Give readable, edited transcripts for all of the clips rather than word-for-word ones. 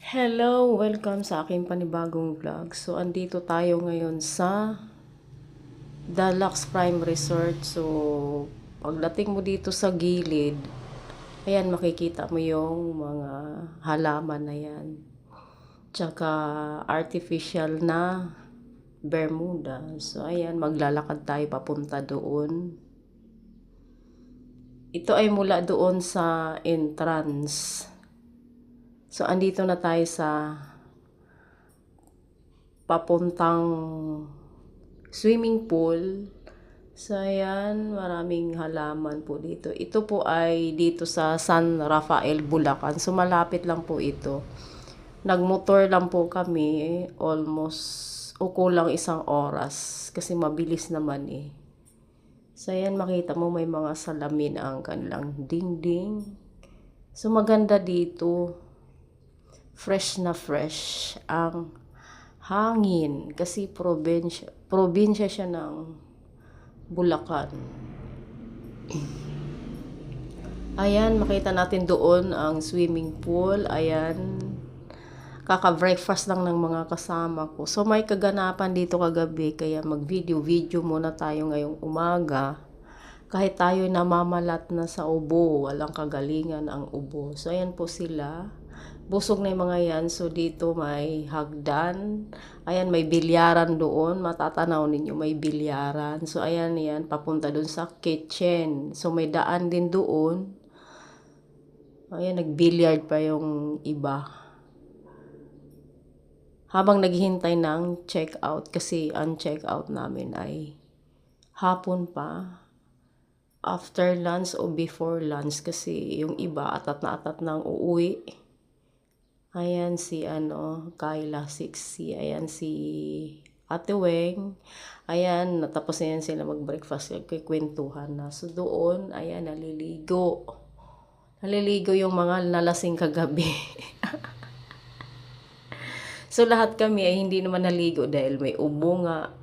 Hello! Welcome sa aking panibagong vlog. So, andito tayo ngayon sa Deluxe Prime Resort. So, pagdating mo dito sa gilid, ayan, makikita mo yung mga halaman na yan. Tsaka, artificial na Bermuda. So, ayan, maglalakad tayo papunta doon. Ito ay mula doon sa entrance. So, andito na tayo sa papuntang swimming pool. So, ayan, maraming halaman po dito. Ito po ay dito sa San Rafael, Bulacan. So, malapit lang po ito. Nagmotor lang po kami, almost o kulang isang oras. Kasi mabilis naman eh. So, ayan, makita mo may mga salamin ang kanilang dingding. So, maganda dito. Fresh na fresh ang hangin. Kasi probinsya siya ng Bulacan. Ayan, makita natin doon ang swimming pool. Ayan, kaka-breakfast lang ng mga kasama ko. So, may kaganapan dito kagabi, kaya mag-video muna tayo ngayong umaga. Kahit tayo namamalat na sa ubo, walang kagalingan ang ubo. So, ayan po sila. Busog na yung mga yan. So, dito may hagdan. Ayan, may bilyaran doon. Matatanaw ninyo, may bilyaran. So, ayan, yan. Papunta doon sa kitchen. So, may daan din doon. Ayan, nag-billiard pa yung iba. Habang naghihintay ng check-out. Kasi ang check-out namin ay hapon pa. After lunch o before lunch. Kasi yung iba, atat na ang uuwi. Ayan si Kyla 6C. Ayan si Ate Weng. Ayan, natapos na yan sila mag-breakfast. Kikwentuhan na. So doon, ayan, naliligo. Naliligo yung mga nalasing kagabi. So lahat kami ay hindi naman naligo dahil may ubo nga.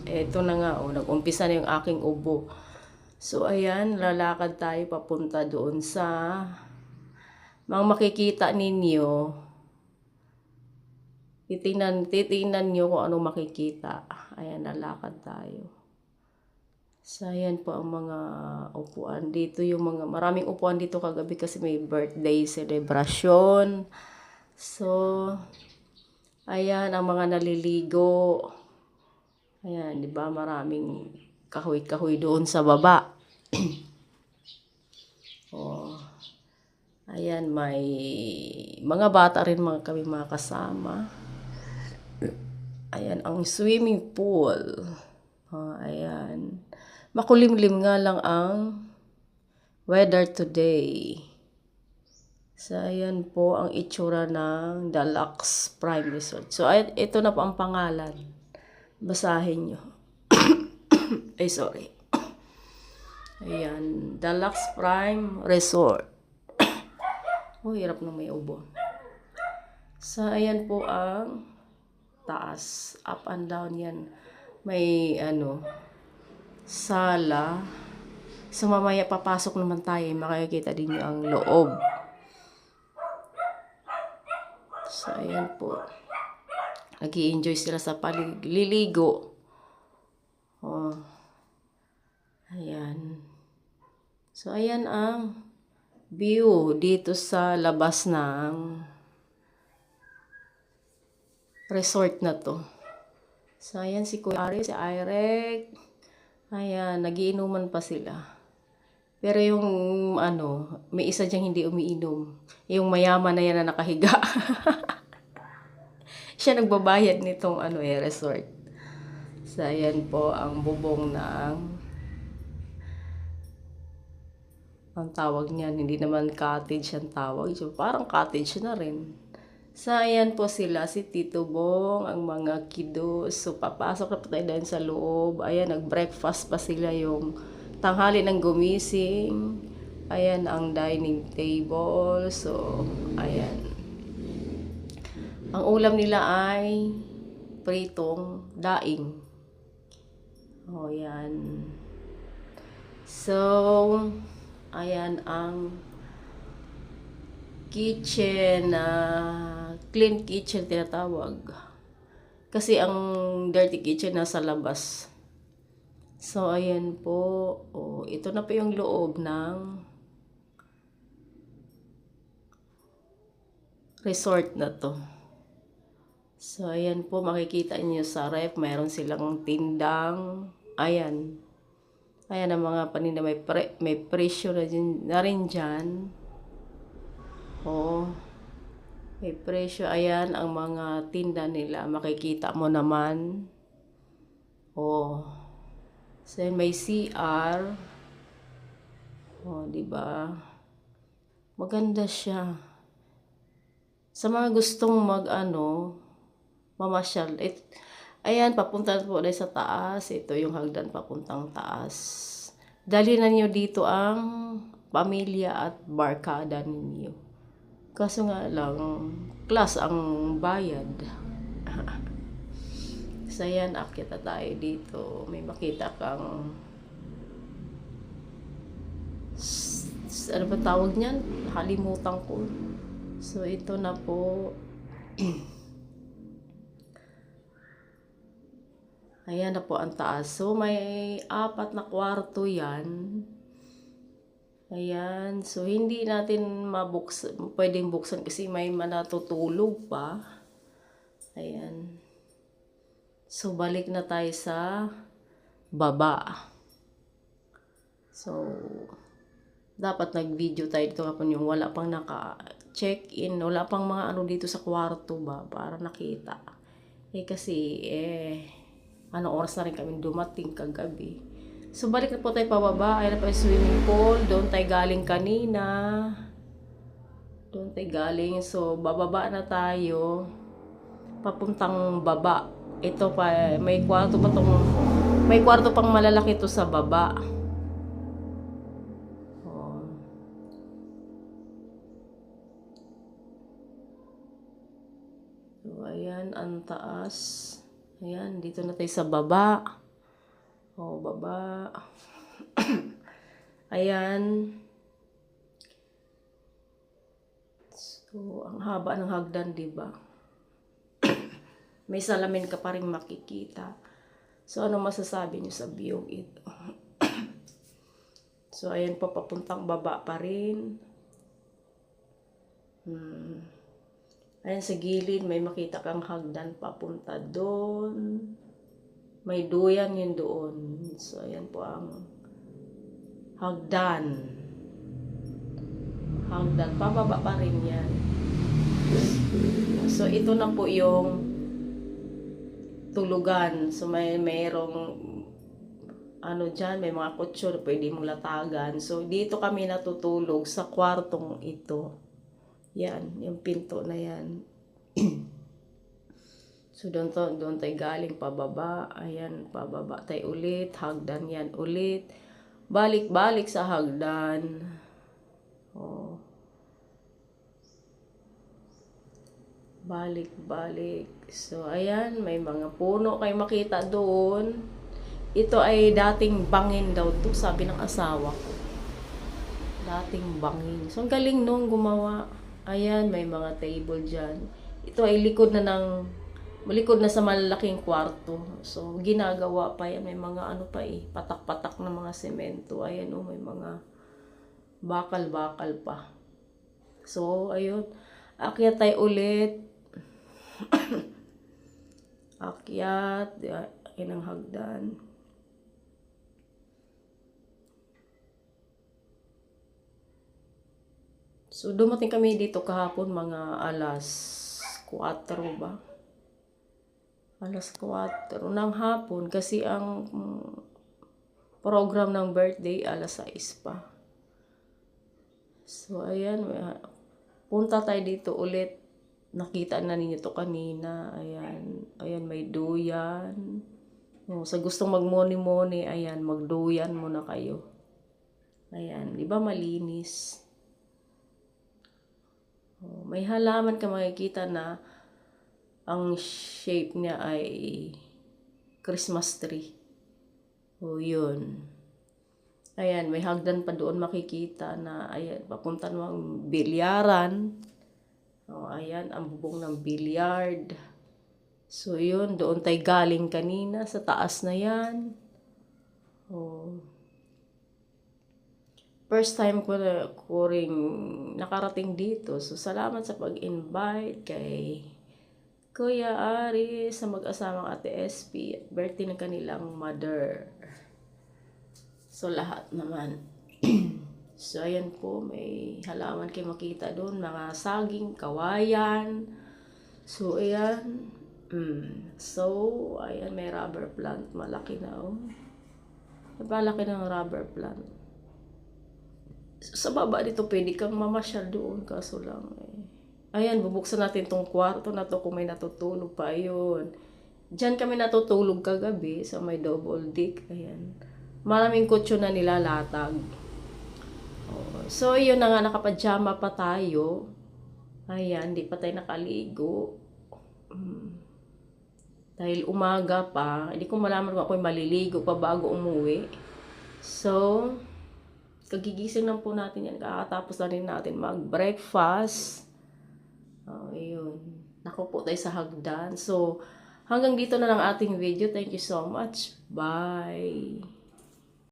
Eto na nga, nag-umpisa na yung aking ubo. So ayan, lalakad tayo papunta doon sa mga makikita ninyo. Titingnan nyo kung ano makikita. Ayan, lalakad tayo. So, ayan po ang mga upuan. Dito yung maraming upuan dito kagabi kasi may birthday celebration. So, ayan ang mga naliligo. Ayan, di ba? Maraming kahoy-kahoy doon sa baba. Oh. Ayan, may mga bata rin kami mga kasama. Ayan, ang swimming pool. Ayan. Makulimlim nga lang ang weather today. So, ayan po ang itsura ng Deluxe Prime Resort. So, ayan, ito na po ang pangalan. Basahin nyo. Ay, sorry. Ayan, Deluxe Prime Resort. Oh, hirap na may ubo. So, ayan po ang taas. Up and down yan. May, sala. So, mamaya papasok naman tayo. Makikita din nyo ang loob. So, ayan po. Nag-i-enjoy sila sa paliligo. Oh. Ayan. So, ayan ang view dito sa labas ng resort na to. So, ayan si Kuya Ari, si Irek. Ayan, nagiinuman pa sila. Pero yung may isa diyang hindi umiinom. Yung mayaman na yan na nakahiga. Siya nagbabayad nitong resort. So, ayan po ang bubong ng ang tawag niyan, hindi naman cottage ang tawag. So, parang cottage na rin. So, ayan po sila, si Tito Bong, ang mga kiddos. So, papasok na po tayo dahil sa loob. Ayan, nag-breakfast pa sila yung tanghali ng gumising. Ayan, ang dining table. So, ayan. Ang ulam nila ay pritong daing. O, yan. So, ayan ang kitchen na clean kitchen tinatawag. Kasi ang dirty kitchen nasa labas. So, ayan po. Oh, ito na po yung loob ng resort na to. So, ayan po, makikita niyo sa ref, mayroon silang tindang. Ayan. Ayan ang mga paninda, may presyo na rin dyan. Oh, may presyo. Ayan ang mga tinda nila, makikita mo naman. Oh, so may CR. Oh, di ba? Maganda siya. Sa mga gustong mamasyal. Ayan, papunta po dahil sa taas. Ito yung hagdan papuntang taas. Dali na niyo dito ang pamilya at barkada ninyo. Kaso nga lang, class ang bayad. So, ayan, akit na tayo dito. May makita kang ano ba tawag niyan? Nakalimutan ko. So, ito na po. Ayan na po ang taas. So, may 4 na kwarto yan. Ayan. So, hindi natin pwedeng buksan kasi may manatutulog pa. Ayan. So, balik na tayo sa baba. So, dapat nag-video tayo dito kapon yung wala pang naka-check-in. Wala pang mga dito sa kwarto ba para nakita. Kasi anong oras na rin kami dumating kagabi. So, balik na po tayo pababa. Ayan na po yung swimming pool. Doon tayo galing kanina. Doon tayo galing. So, bababa na tayo. Papuntang baba. Ito pa, may kwarto pang malalaki to sa baba. So, ayan, ang taas. Ayan, dito na tayo sa baba. Oh, baba. Ayan. So, ang haba ng hagdan, diba? May salamin ka pa rin makikita. So, ano masasabi niyo sa view ito? So, ayan po, papuntang baba pa rin. Ayan sa gilid, may makita kang hagdan papunta doon. May duyan yun doon. So, ayan po ang hagdan. Hagdan. Pababa pa rin yan. So, ito na po yung tulugan. So, mayroong dyan, may mga kutsyon, pwede mong latagan. So, dito kami natutulog sa kwartong ito. Yan, yung pinto na yan. So, doon tayo galing pababa. Ayan, pababa tayo ulit. Hagdan yan ulit. Balik-balik sa hagdan. Oh. Balik-balik. So, ayan, may mga puno kayo makita doon. Ito ay dating bangin daw to, sabi ng asawa ko. Dating bangin. So, ang galing nung gumawa. Ayan, may mga table dyan. Ito ay likod na sa malalaking kwarto. So, ginagawa pa yan. May mga patak-patak na mga semento. Ayan, may mga bakal-bakal pa. So, ayun. Akyat tayo ulit. Akyat. Ayan ang hagdan. So, dumating kami dito kahapon mga alas 4 ba? Alas 4 ng hapon kasi ang program ng birthday alas 6 pa. So, ayan. Punta tayo dito ulit. Nakita na ninyo to kanina. Ayan. Ayan, may duyan. Sa gustong mag-money-money, ayan, magduyan muna kayo. Ayan, di ba malinis? May halaman ka makikita na ang shape niya ay Christmas tree. Yun. Ayan, may hagdan pa doon makikita na, ayan, papunta namang bilyaran. O, ayan, ang bubong ng bilyard. So, yun, doon tayo galing kanina, sa taas na yan. O, first time ko ring nakarating dito. So, salamat sa pag-invite kay Kuya Ari sa mag-asamang Ate SP at birthday ng kanilang mother. So, lahat naman. So, ayan po, may halaman kayo makita doon. Mga saging, kawayan. So, ayan. So, ayan, may rubber plant. Malaki na, oh. Napalaki ng rubber plant. Sa baba dito, pwede kang mamasyal doon. Kaso lang, eh. Ayan, bubuksan natin tong kwarto na to kung may natutulog pa. Ayun. Diyan kami natutulog kagabi sa may double deck. Ayan. Maraming kutso na nilalatag. Oh, so, yun na nga, nakapajama pa tayo. Ayan, di pa tayo nakaligo. Dahil umaga pa, hindi ko malaman kung ako'y maliligo pa bago umuwi. So, kagigising lang po natin yan. Kakatapos na rin natin mag-breakfast. Oh, yun. Nakupo tayo sa hagdan. So, hanggang dito na lang ating video. Thank you so much. Bye!